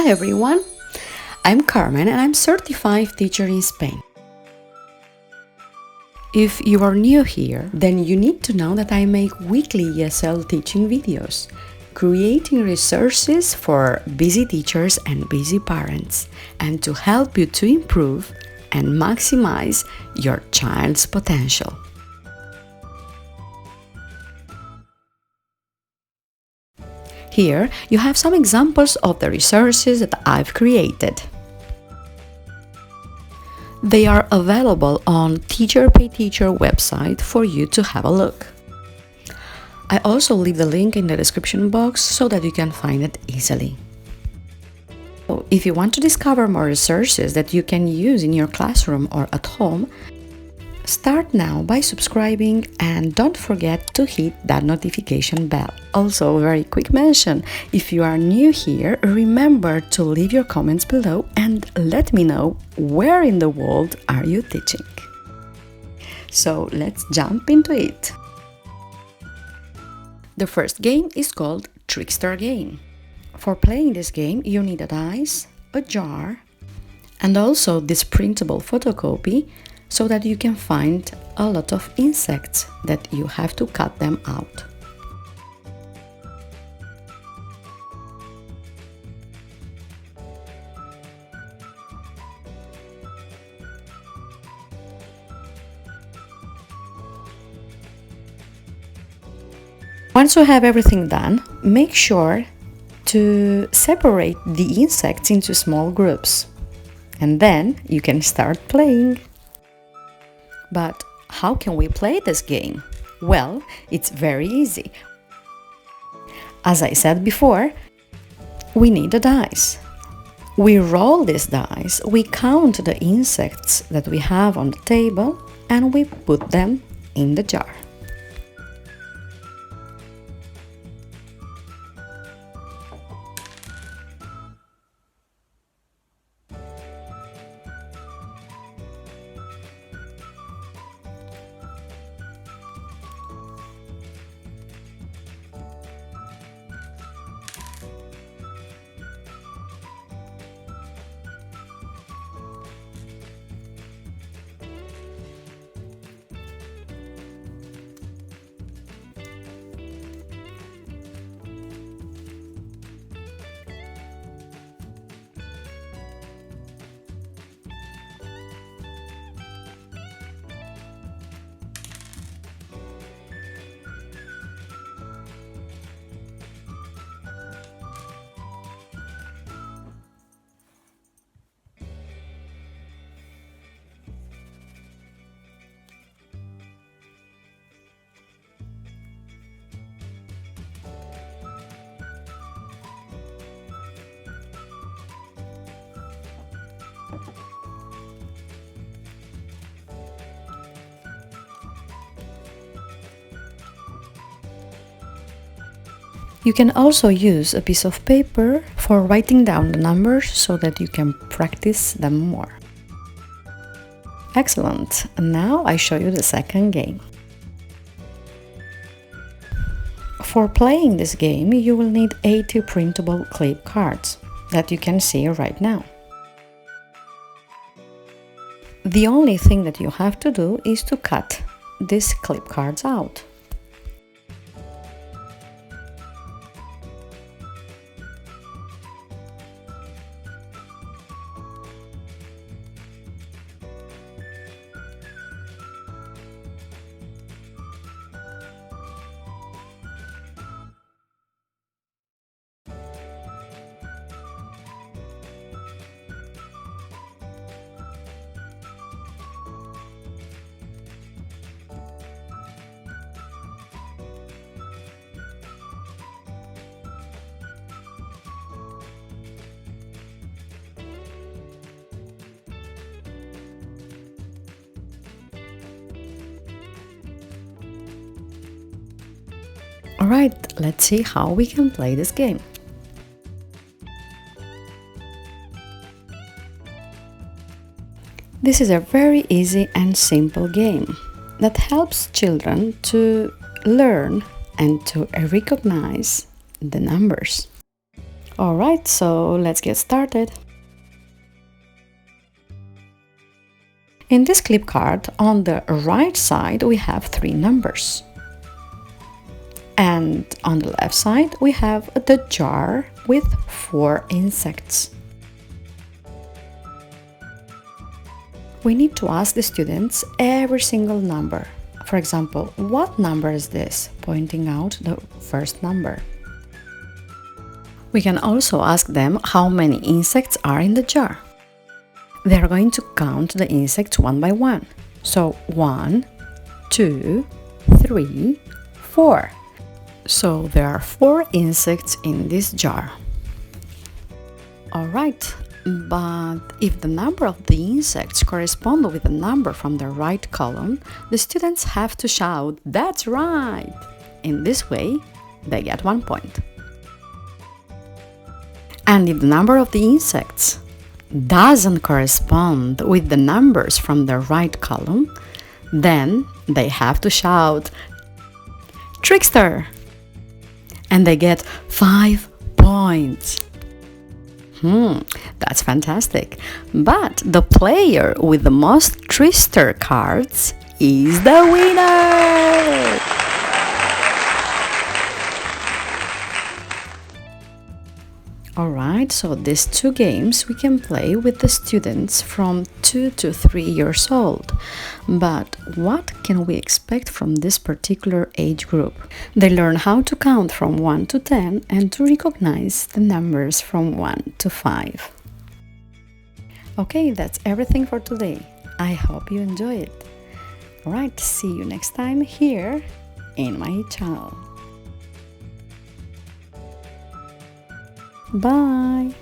Hi everyone, I'm Carmen and I'm certified teacher in Spain. If you are new here, then you need to know that I make weekly ESL teaching videos, creating resources for busy teachers and busy parents, and to help you to improve and maximize your child's potential. Here you have some examples of the resources that I've created. They are available on Teacher Pay Teacher website for you to have a look. I also leave the link in the description box so that you can find it easily. So if you want to discover more resources that you can use in your classroom or at home, start now by subscribing and don't forget to hit that notification bell. Also, a very quick mention, if you are new here, remember to leave your comments below and let me know where in the world are you teaching. So let's jump into it. The first game is called TRICKSTER game. For playing this game, you need a dice, a jar, and also this printable photocopy so that you can find a lot of insects that you have to cut them out. Once you have everything done, make sure to separate the insects into small groups, and then you can start playing. But how can we play this game? Well, it's very easy. As I said before, we need a dice. We roll this dice, we count the insects that we have on the table, and we put them in the jar. You can also use a piece of paper for writing down the numbers so that you can practice them more. Excellent! Now I show you the second game. For playing this game, you will need 80 printable clip cards that you can see right now. The only thing that you have to do is to cut these clip cards out. Alright, let's see how we can play this game. This is a very easy and simple game that helps children to learn and to recognize the numbers. Alright, so let's get started. In this clip card, on the right side, we have 3 numbers. And on the left side, we have the jar with 4 insects. We need to ask the students every single number. For example, what number is this? Pointing out the first number. We can also ask them how many insects are in the jar. They are going to count the insects one by one. So 1, 2, 3, 4. So there are 4 insects in this jar. Alright, but if the number of the insects correspond with the number from the right column, the students have to shout, "That's right!" In this way, they get 1 point. And if the number of the insects doesn't correspond with the numbers from the right column, then they have to shout, "Trickster!" And they get 5 points. That's fantastic. But the player with the most TRICKSTER cards is the winner! Alright, so these 2 games we can play with the students from 2 to 3 years old. But what can we expect from this particular age group? They learn how to count from 1 to 10 and to recognize the numbers from 1 to 5. Okay, that's everything for today. I hope you enjoy it. Alright, see you next time here in my channel. Bye!